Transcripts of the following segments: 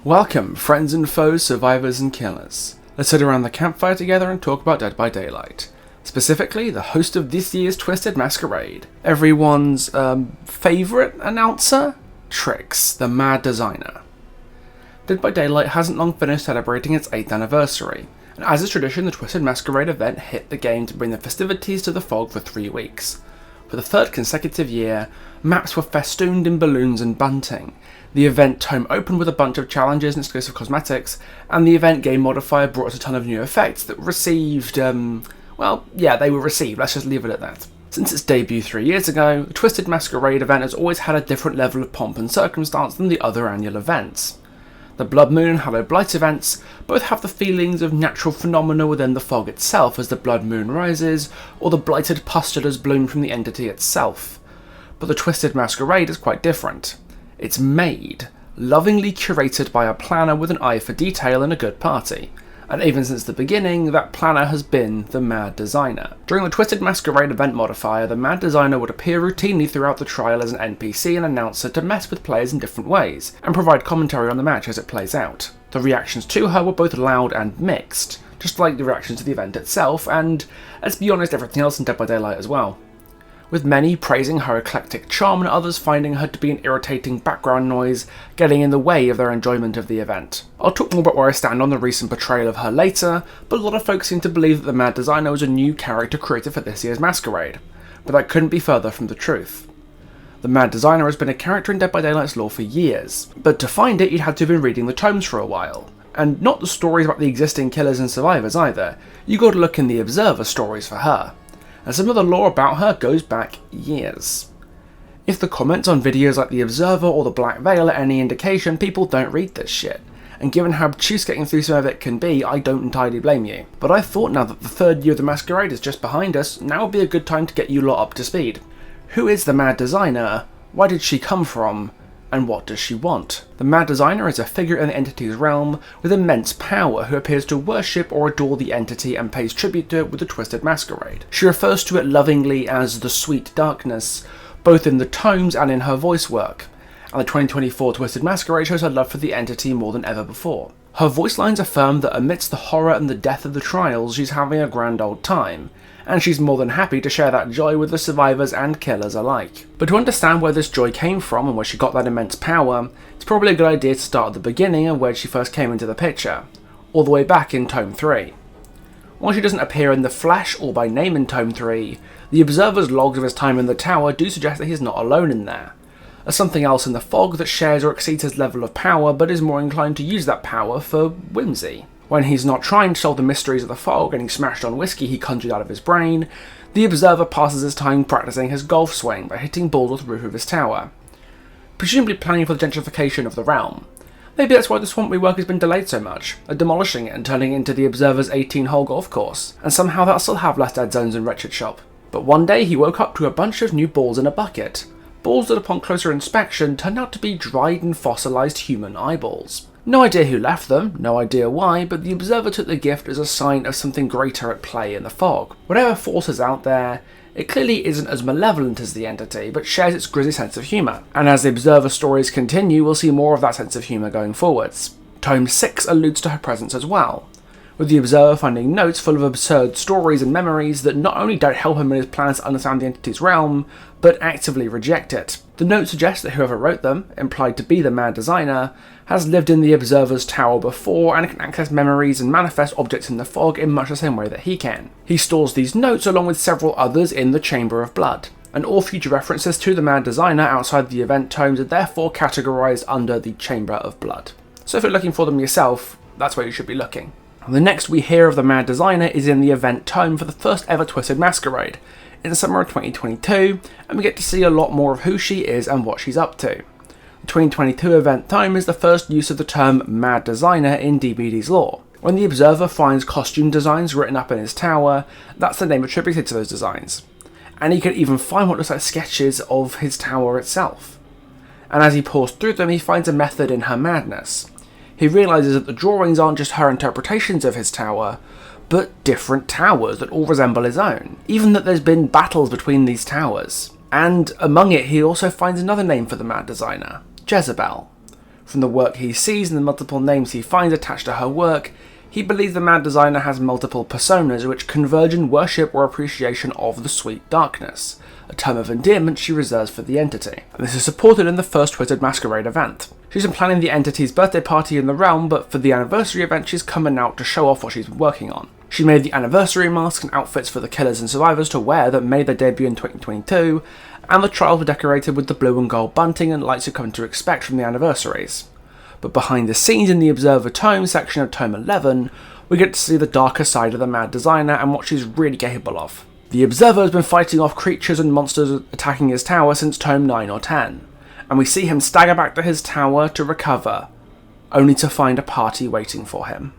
Welcome, friends and foes, survivors and killers. Let's sit around the campfire together and talk about Dead by Daylight. Specifically, the host of this year's Twisted Masquerade. Everyone's, favourite announcer? Tryks, the mad designer. Dead by Daylight hasn't long finished celebrating its 8th anniversary, and as is tradition, the Twisted Masquerade event hit the game to bring the festivities to the fog for 3 weeks. For the third consecutive year, maps were festooned in balloons and bunting. The event tome opened with a bunch of challenges and exclusive cosmetics, and the event game modifier brought us a ton of new effects that received, they were received, let's just leave it at that. Since its debut 3 years ago, the Twisted Masquerade event has always had a different level of pomp and circumstance than the other annual events. The Blood Moon and Hallowed Blight events both have the feelings of natural phenomena within the fog itself as the Blood Moon rises, or the blighted pustulas bloom from the entity itself. But the Twisted Masquerade is quite different. It's made, lovingly curated by a planner with an eye for detail and a good party. And even since the beginning, that planner has been the Mad Designer. During the Twisted Masquerade event modifier, the Mad Designer would appear routinely throughout the trial as an NPC and announcer to mess with players in different ways, and provide commentary on the match as it plays out. The reactions to her were both loud and mixed, just like the reactions to the event itself, and, let's be honest, everything else in Dead by Daylight as well. With many praising her eclectic charm and others finding her to be an irritating background noise, getting in the way of their enjoyment of the event. I'll talk more about where I stand on the recent portrayal of her later, but a lot of folks seem to believe that the Mad Designer was a new character created for this year's Masquerade, but that couldn't be further from the truth. The Mad Designer has been a character in Dead by Daylight's lore for years, but to find it you'd had to have been reading the tomes for a while. And not the stories about the existing killers and survivors either, you gotta look in the Observer stories for her. And some of the lore about her goes back years. If the comments on videos like The Observer or The Black Veil are any indication, people don't read this shit. And given how obtuse getting through some of it can be, I don't entirely blame you. But I thought now that the third year of the Masquerade is just behind us, now would be a good time to get you lot up to speed. Who is the Mad Designer? Where did she come from? And what does she want? The Mad Designer is a figure in the entity's realm with immense power who appears to worship or adore the entity and pays tribute to it with the Twisted Masquerade. She refers to it lovingly as the Sweet Darkness, both in the tomes and in her voice work, and the 2024 Twisted Masquerade shows her love for the entity more than ever before. Her voice lines affirm that amidst the horror and the death of the trials, she's having a grand old time, and she's more than happy to share that joy with the survivors and killers alike. But to understand where this joy came from and where she got that immense power, it's probably a good idea to start at the beginning and where she first came into the picture, all the way back in Tome 3. While she doesn't appear in the flesh or by name in Tome 3, the Observer's logs of his time in the tower do suggest that he's not alone in there. As something else in the fog that shares or exceeds his level of power but is more inclined to use that power for whimsy. When he's not trying to solve the mysteries of the fog, getting smashed on whiskey he conjured out of his brain, the Observer passes his time practicing his golf swing by hitting balls with the roof of his tower, presumably planning for the gentrification of the realm. Maybe that's why the Swamp rework has been delayed so much, demolishing it and turning it into the Observer's 18-hole golf course, and somehow that'll still have less dead zones and wretched shop. But one day he woke up to a bunch of new balls in a bucket, balls that upon closer inspection turned out to be dried and fossilised human eyeballs. No idea who left them, no idea why, but the Observer took the gift as a sign of something greater at play in the fog. Whatever force is out there, it clearly isn't as malevolent as the entity, but shares its gritty sense of humour. And as the Observer stories continue, we'll see more of that sense of humour going forwards. Tome 6 alludes to her presence as well, with the Observer finding notes full of absurd stories and memories that not only don't help him in his plans to understand the entity's realm, but actively reject it. The notes suggest that whoever wrote them, implied to be the Mad Designer, has lived in the Observer's tower before and can access memories and manifest objects in the fog in much the same way that he can. He stores these notes along with several others in the Chamber of Blood, and all future references to the Mad Designer outside the event tomes are therefore categorised under the Chamber of Blood. So if you're looking for them yourself, that's where you should be looking. The next we hear of the Mad Designer is in the event tome for the first ever Twisted Masquerade, in the summer of 2022, and we get to see a lot more of who she is and what she's up to. The 2022 event tome is the first use of the term Mad Designer in DBD's lore. When the Observer finds costume designs written up in his tower, that's the name attributed to those designs. And he can even find what looks like sketches of his tower itself. And as he pours through them, he finds a method in her madness. He realises that the drawings aren't just her interpretations of his tower, but different towers that all resemble his own. Even that there's been battles between these towers. And among it, he also finds another name for the Mad Designer, Jezebel. From the work he sees and the multiple names he finds attached to her work, he believes the Mad Designer has multiple personas which converge in worship or appreciation of the sweet darkness, a term of endearment she reserves for the entity. And this is supported in the first Twisted Masquerade event. She's been planning the entity's birthday party in the realm, but for the anniversary event she's coming out to show off what she's been working on. She made the anniversary masks and outfits for the killers and survivors to wear that made their debut in 2022, and the trials were decorated with the blue and gold bunting and lights you've come to expect from the anniversaries. But behind the scenes in the Observer Tome section of Tome 11, we get to see the darker side of the Mad Designer and what she's really capable of. The Observer has been fighting off creatures and monsters attacking his tower since Tome 9 or 10, and we see him stagger back to his tower to recover, only to find a party waiting for him.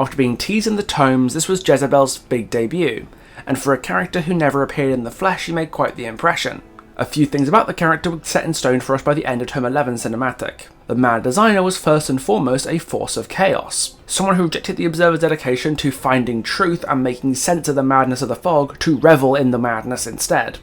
After being teased in the tomes, this was Jezebel's big debut, and for a character who never appeared in the flesh, she made quite the impression. A few things about the character were set in stone for us by the end of Tome 11 cinematic. The Mad Designer was first and foremost a force of chaos, someone who rejected the Observer's dedication to finding truth and making sense of the madness of the fog to revel in the madness instead.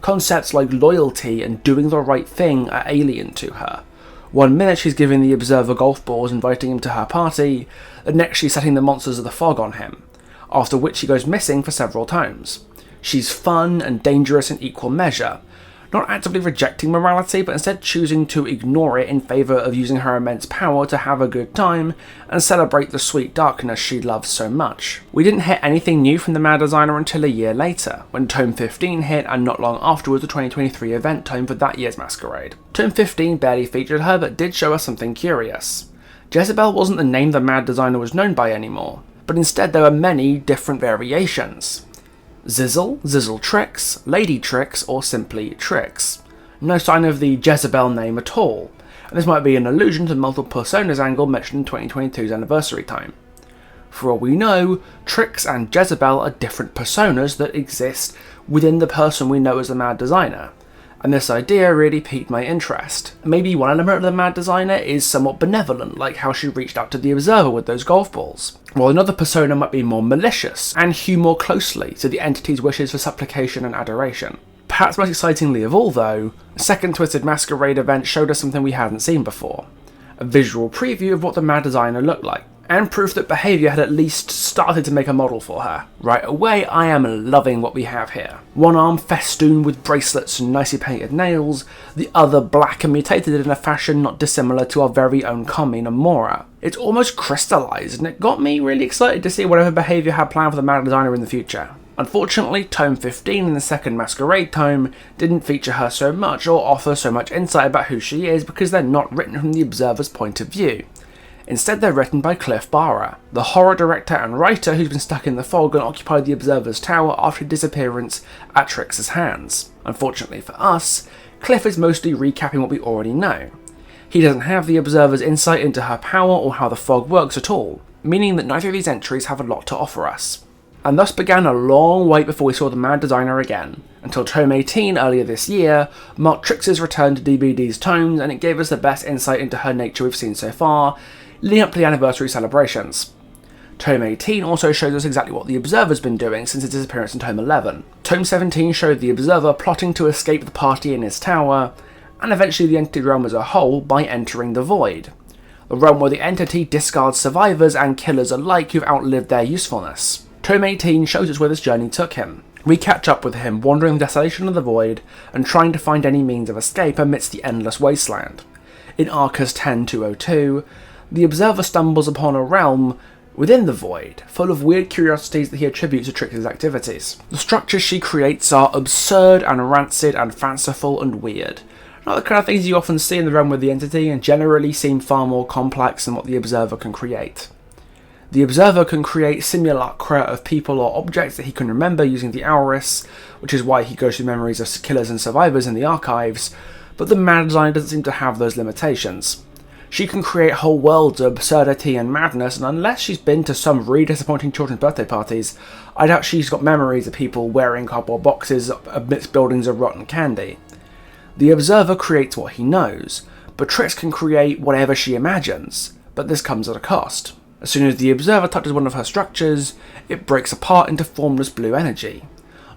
Concepts like loyalty and doing the right thing are alien to her. One minute she's giving the Observer golf balls, inviting him to her party, the next she's setting the monsters of the fog on him, after which she goes missing for several tomes. She's fun and dangerous in equal measure, not actively rejecting morality, but instead choosing to ignore it in favour of using her immense power to have a good time and celebrate the sweet darkness she loves so much. We didn't hit anything new from the Mad Designer until a year later, when Tome 15 hit, and not long afterwards the 2023 event tome for that year's Masquerade. Tome 15 barely featured her, but did show us something curious. Jezebel wasn't the name the Mad Designer was known by anymore, but instead there were many different variations. Zizzle, Zizzle Tryks, Lady Tryks, or simply Tryks. No sign of the Jezebel name at all, and this might be an allusion to the multiple personas angle mentioned in 2022's anniversary time. For all we know, Tryks and Jezebel are different personas that exist within the person we know as the Mad Designer, and this idea really piqued my interest. Maybe one element of the Mad Designer is somewhat benevolent, like how she reached out to the Observer with those golf balls, while another persona might be more malicious and hew more closely to the entity's wishes for supplication and adoration. Perhaps most excitingly of all though, the second Twisted Masquerade event showed us something we hadn't seen before, a visual preview of what the Mad Designer looked like, and proof that behaviour had at least started to make a model for her. Right away, I am loving what we have here. One arm festooned with bracelets and nicely painted nails, the other black and mutated in a fashion not dissimilar to our very own Kami Nomura. It's almost crystallised, and it got me really excited to see whatever behaviour had planned for the Mad Designer in the future. Unfortunately, Tome 15 in the second Masquerade tome didn't feature her so much or offer so much insight about who she is because they're not written from the Observer's point of view. Instead, they're written by Cliff Barra, the horror director and writer who's been stuck in the fog and occupied the Observer's tower after his disappearance at Tryks' hands. Unfortunately for us, Cliff is mostly recapping what we already know. He doesn't have the Observer's insight into her power or how the fog works at all, meaning that neither of these entries have a lot to offer us. And thus began a long wait before we saw the Mad Designer again, until Tome 18 earlier this year marked Tryks' return to DBD's tomes, and it gave us the best insight into her nature we've seen so far, leading up to the anniversary celebrations. Tome 18 also shows us exactly what the Observer's been doing since his disappearance in Tome 11. Tome 17 showed the Observer plotting to escape the party in his tower, and eventually the entity realm as a whole by entering the Void, the realm where the entity discards survivors and killers alike who've outlived their usefulness. Tome 18 shows us where this journey took him. We catch up with him wandering the desolation of the Void and trying to find any means of escape amidst the endless wasteland. In Arcus 10-202, the Observer stumbles upon a realm within the Void, full of weird curiosities that he attributes to Tryks' activities. The structures she creates are absurd and rancid and fanciful and weird. Not the kind of things you often see in the realm with the entity, and generally seem far more complex than what the Observer can create. The Observer can create simulacra of people or objects that he can remember using the Auris, which is why he goes through memories of killers and survivors in the archives, but the Mad Designer doesn't seem to have those limitations. She can create whole worlds of absurdity and madness, and unless she's been to some really disappointing children's birthday parties, I doubt she's got memories of people wearing cardboard boxes amidst buildings of rotten candy. The Observer creates what he knows, but Tryks can create whatever she imagines, but this comes at a cost. As soon as the Observer touches one of her structures, it breaks apart into formless blue energy.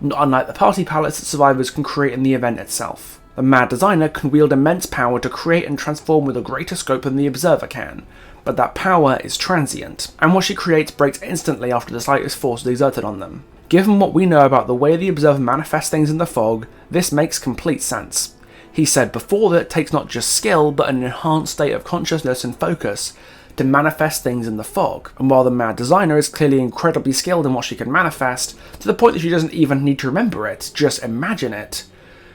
Not unlike the party palettes that survivors can create in the event itself. The Mad Designer can wield immense power to create and transform with a greater scope than the Observer can, but that power is transient, and what she creates breaks instantly after the slightest force is exerted on them. Given what we know about the way the Observer manifests things in the fog, this makes complete sense. He said before that it takes not just skill, but an enhanced state of consciousness and focus to manifest things in the fog, and while the Mad Designer is clearly incredibly skilled in what she can manifest, to the point that she doesn't even need to remember it, just imagine it,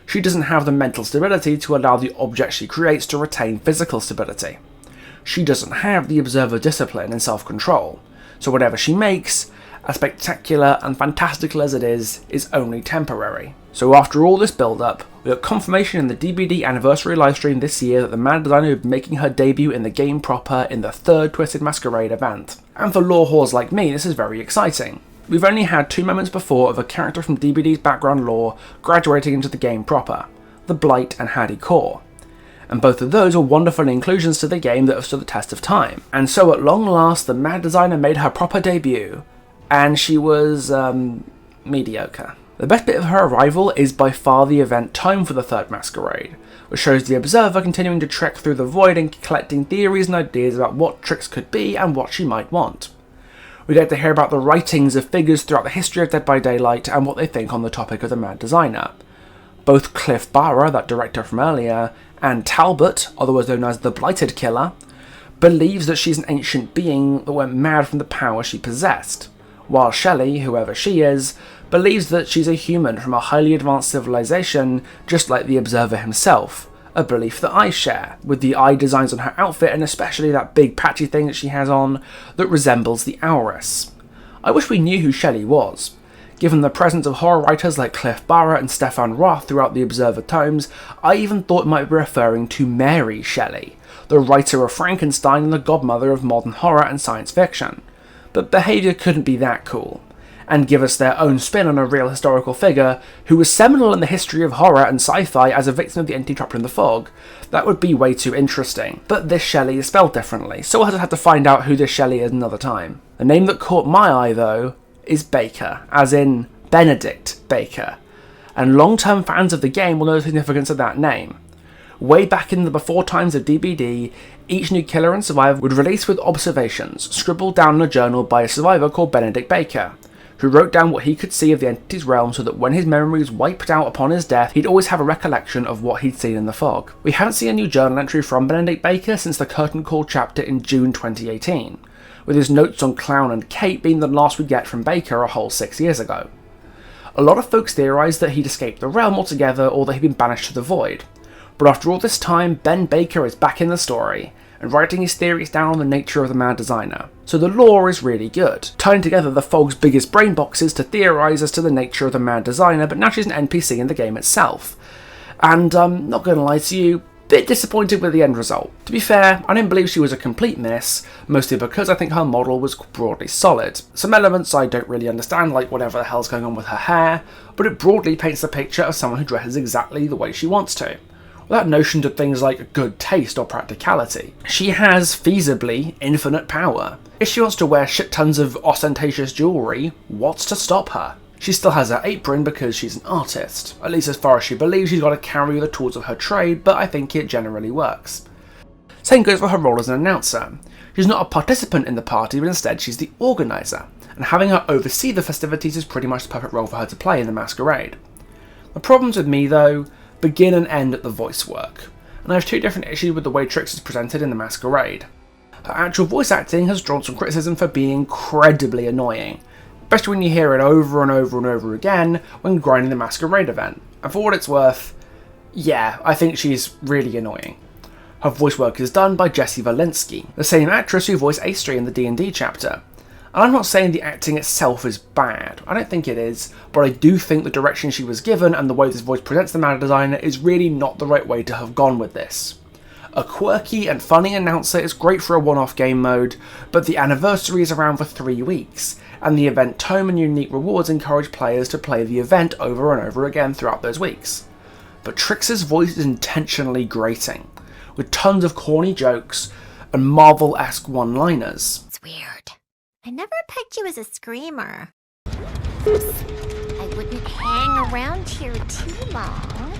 she doesn't have the mental stability to allow the object she creates to retain physical stability. She doesn't have the Observer discipline and self-control, so whatever she makes, as spectacular and fantastical as it is only temporary. So after all this build-up, we got confirmation in the DBD anniversary livestream this year that the Mad Designer will be making her debut in the game proper in the third Twisted Masquerade event. And for lore whores like me, this is very exciting. We've only had 2 moments before of a character from DBD's background lore graduating into the game proper, the Blight and Hattie Core. And both of those were wonderful inclusions to the game that have stood the test of time. And so at long last, the Mad Designer made her proper debut, and she was, mediocre. The best bit of her arrival is by far the event Time for the Third Masquerade, which shows the Observer continuing to trek through the void and collecting theories and ideas about what Tryks could be and what she might want. We get to hear about the writings of figures throughout the history of Dead by Daylight and what they think on the topic of the Mad Designer. Both Cliff Barra, that director from earlier, and Talbot, otherwise known as the Blighted Killer, believes that she's an ancient being that went mad from the power she possessed, while Shelley, whoever she is, believes that she's a human from a highly advanced civilization, just like the Observer himself, a belief that I share, with the eye designs on her outfit and especially that big patchy thing that she has on that resembles the Auris. I wish we knew who Shelley was. Given the presence of horror writers like Cliff Barra and Stefan Roth throughout the Observer tomes, I even thought it might be referring to Mary Shelley, the writer of Frankenstein and the godmother of modern horror and science fiction. But behaviour couldn't be that cool, and give us their own spin on a real historical figure who was seminal in the history of horror and sci-fi as a victim of the entity trapped in the fog. That would be way too interesting. But this Shelley is spelled differently, so we'll have to find out who this Shelley is another time. The name that caught my eye, though, is Baker, as in Benedict Baker, and long-term fans of the game will know the significance of that name. Way back in the before times of DBD, each new killer and survivor would release with observations, scribbled down in a journal by a survivor called Benedict Baker, who wrote down what he could see of the entity's realm so that when his memory was wiped out upon his death, he'd always have a recollection of what he'd seen in the fog. We haven't seen a new journal entry from Benedict Baker since the Curtain Call chapter in June 2018, with his notes on Clown and Kate being the last we'd get from Baker a whole 6 years ago. A lot of folks theorised that he'd escaped the realm altogether or that he'd been banished to the void, but after all this time, Ben Baker is back in the story, and writing his theories down on the nature of the Mad Designer. So the lore is really good, tying together the Fog's biggest brain boxes to theorise as to the nature of the Mad Designer, but now she's an NPC in the game itself. And I'm not going to lie to you, bit disappointed with the end result. To be fair, I didn't believe she was a complete miss, mostly because I think her model was broadly solid. Some elements I don't really understand, like whatever the hell's going on with her hair, but it broadly paints the picture of someone who dresses exactly the way she wants to, without notions of things like good taste or practicality. She has, feasibly, infinite power. If she wants to wear shit tons of ostentatious jewellery, what's to stop her? She still has her apron because she's an artist, at least as far as she believes she's got to carry the tools of her trade, but I think it generally works. Same goes for her role as an announcer. She's not a participant in the party, but instead she's the organiser, and having her oversee the festivities is pretty much the perfect role for her to play in the Masquerade. The problems with me, though, begin and end at the voice work, and I have 2 different issues with the way Tryks is presented in the Masquerade. Her actual voice acting has drawn some criticism for being incredibly annoying, especially when you hear it over and over and over again when grinding the Masquerade event, and for what it's worth, yeah, I think she's really annoying. Her voice work is done by Jessie Walensky, the same actress who voiced Astrid in the D&D chapter, And I'm not saying the acting itself is bad, I don't think it is, but I do think the direction she was given and the way this voice presents the matter designer is really not the right way to have gone with this. A quirky and funny announcer is great for a one-off game mode, but the anniversary is around for 3 weeks, and the event tome and unique rewards encourage players to play the event over and over again throughout those weeks. But Tryks' voice is intentionally grating, with tons of corny jokes and Marvel-esque one-liners. It's weird. I never picked you as a screamer. I wouldn't hang around here too long.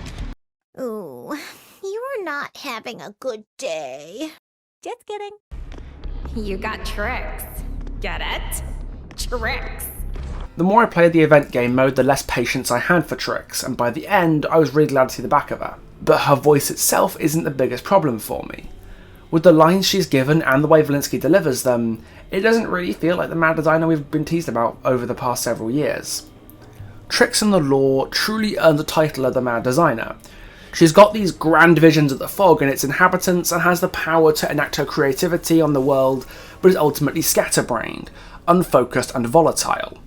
Ooh, you are not having a good day. Just kidding. You got Tryks. Get it? Tryks. The more I played the event game mode, the less patience I had for Tryks, and by the end, I was really glad to see the back of her. But her voice itself isn't the biggest problem for me. With the lines she's given and the way Valinsky delivers them, it doesn't really feel like the mad designer we've been teased about over the past several years. Tryks in the lore truly earned the title of the mad designer. She's got these grand visions of the fog and its inhabitants and has the power to enact her creativity on the world, but is ultimately scatterbrained, unfocused and volatile,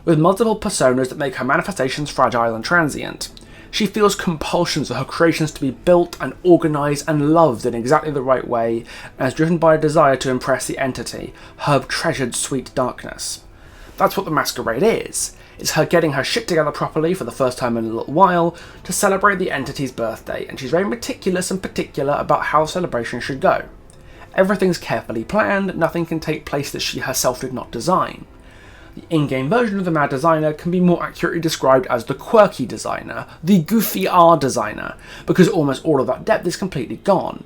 with multiple personas that make her manifestations fragile and transient. She feels compulsions for her creations to be built and organised and loved in exactly the right way, and is driven by a desire to impress the entity, her treasured sweet darkness. That's what the Masquerade is. It's her getting her shit together properly for the first time in a little while to celebrate the entity's birthday, and she's very meticulous and particular about how the celebration should go. Everything's carefully planned, nothing can take place that she herself did not design. The in-game version of the Mad Designer can be more accurately described as the Quirky Designer, the Goofy R Designer, because almost all of that depth is completely gone.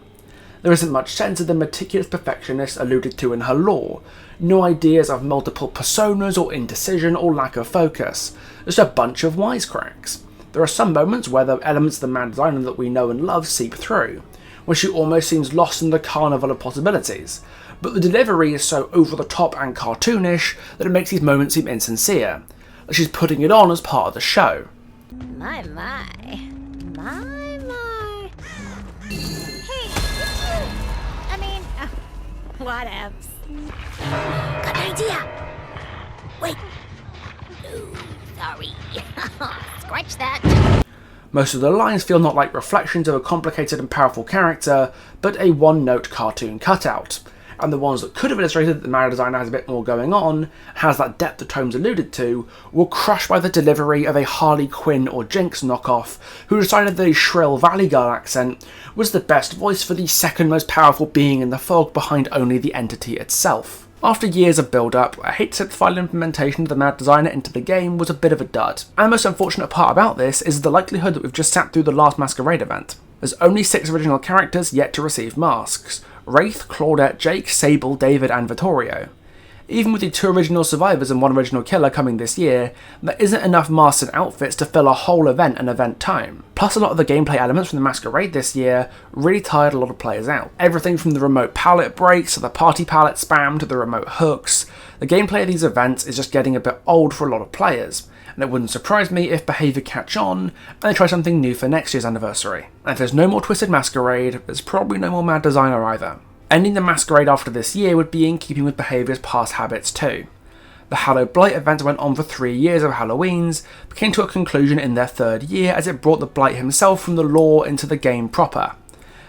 There isn't much sense of the meticulous perfectionist alluded to in her lore, no ideas of multiple personas or indecision or lack of focus, just a bunch of wisecracks. There are some moments where the elements of the Mad Designer that we know and love seep through, where she almost seems lost in the carnival of possibilities, but the delivery is so over the top and cartoonish that it makes these moments seem insincere, like she's putting it on as part of the show. My. Hey, did you... I mean, whatevs. Got an idea! Wait. Oh, sorry. Scratch that. Most of the lines feel not like reflections of a complicated and powerful character, but a one-note cartoon cutout. And the ones that could have illustrated that the Mad Designer has a bit more going on, has that depth the tomes alluded to, were crushed by the delivery of a Harley Quinn or Jinx knockoff, who decided that a shrill Valley Girl accent was the best voice for the second most powerful being in the fog behind only the entity itself. After years of build-up, I hate to say the final implementation of the Mad Designer into the game was a bit of a dud. And the most unfortunate part about this is the likelihood that we've just sat through the last Masquerade event. There's only 6 original characters yet to receive masks: Wraith, Claudette, Jake, Sable, David and Vittorio. Even with the 2 original survivors and 1 original killer coming this year, there isn't enough masks and outfits to fill a whole event and event time. Plus a lot of the gameplay elements from the Masquerade this year really tired a lot of players out. Everything from the remote pallet breaks to the party pallet spam to the remote hooks, the gameplay of these events is just getting a bit old for a lot of players, and it wouldn't surprise me if behaviour catch on and they try something new for next year's anniversary. And if there's no more Twisted Masquerade, there's probably no more Mad Designer either. Ending the Masquerade after this year would be in keeping with behaviour's past habits too. The Hallow Blight event went on for 3 years of Halloweens, but came to a conclusion in their 3rd year as it brought the Blight himself from the lore into the game proper,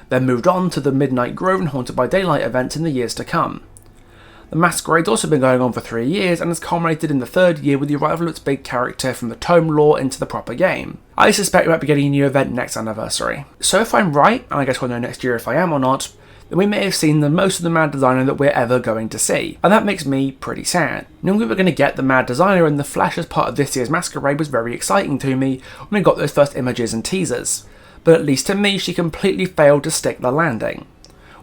then moved on to the Midnight Grove and Haunted by Daylight events in the years to come. The Masquerade's also been going on for 3 years and has culminated in the 3rd year with the arrival of its big character from the tome lore into the proper game. I suspect we might be getting a new event next anniversary. So if I'm right, and I guess we'll know next year if I am or not, then we may have seen the most of the Mad Designer that we're ever going to see, and that makes me pretty sad. Knowing we were going to get the Mad Designer in the flesh as part of this year's Masquerade was very exciting to me when we got those first images and teasers, but at least to me she completely failed to stick the landing.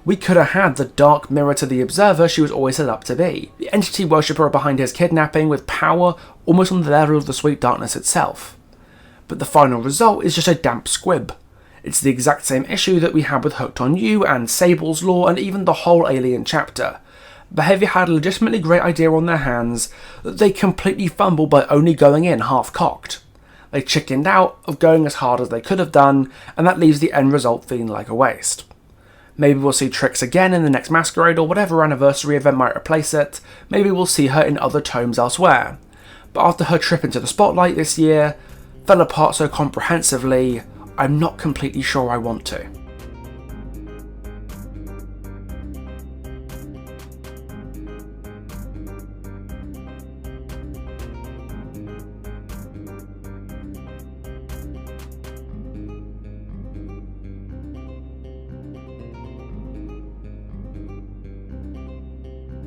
We could have had the dark mirror to the Observer she was always set up to be, the entity worshipper behind his kidnapping with power almost on the level of the Sweet Darkness itself. But the final result is just a damp squib. It's the exact same issue that we had with Hooked on You and Sable's lore and even the whole Alien chapter. Behaviour had a legitimately great idea on their hands that they completely fumbled by only going in half-cocked. They chickened out of going as hard as they could have done, and that leaves the end result feeling like a waste. Maybe we'll see Tryks again in the next Masquerade, or whatever anniversary event might replace it. Maybe we'll see her in other tomes elsewhere. But after her trip into the spotlight this year fell apart so comprehensively, I'm not completely sure I want to.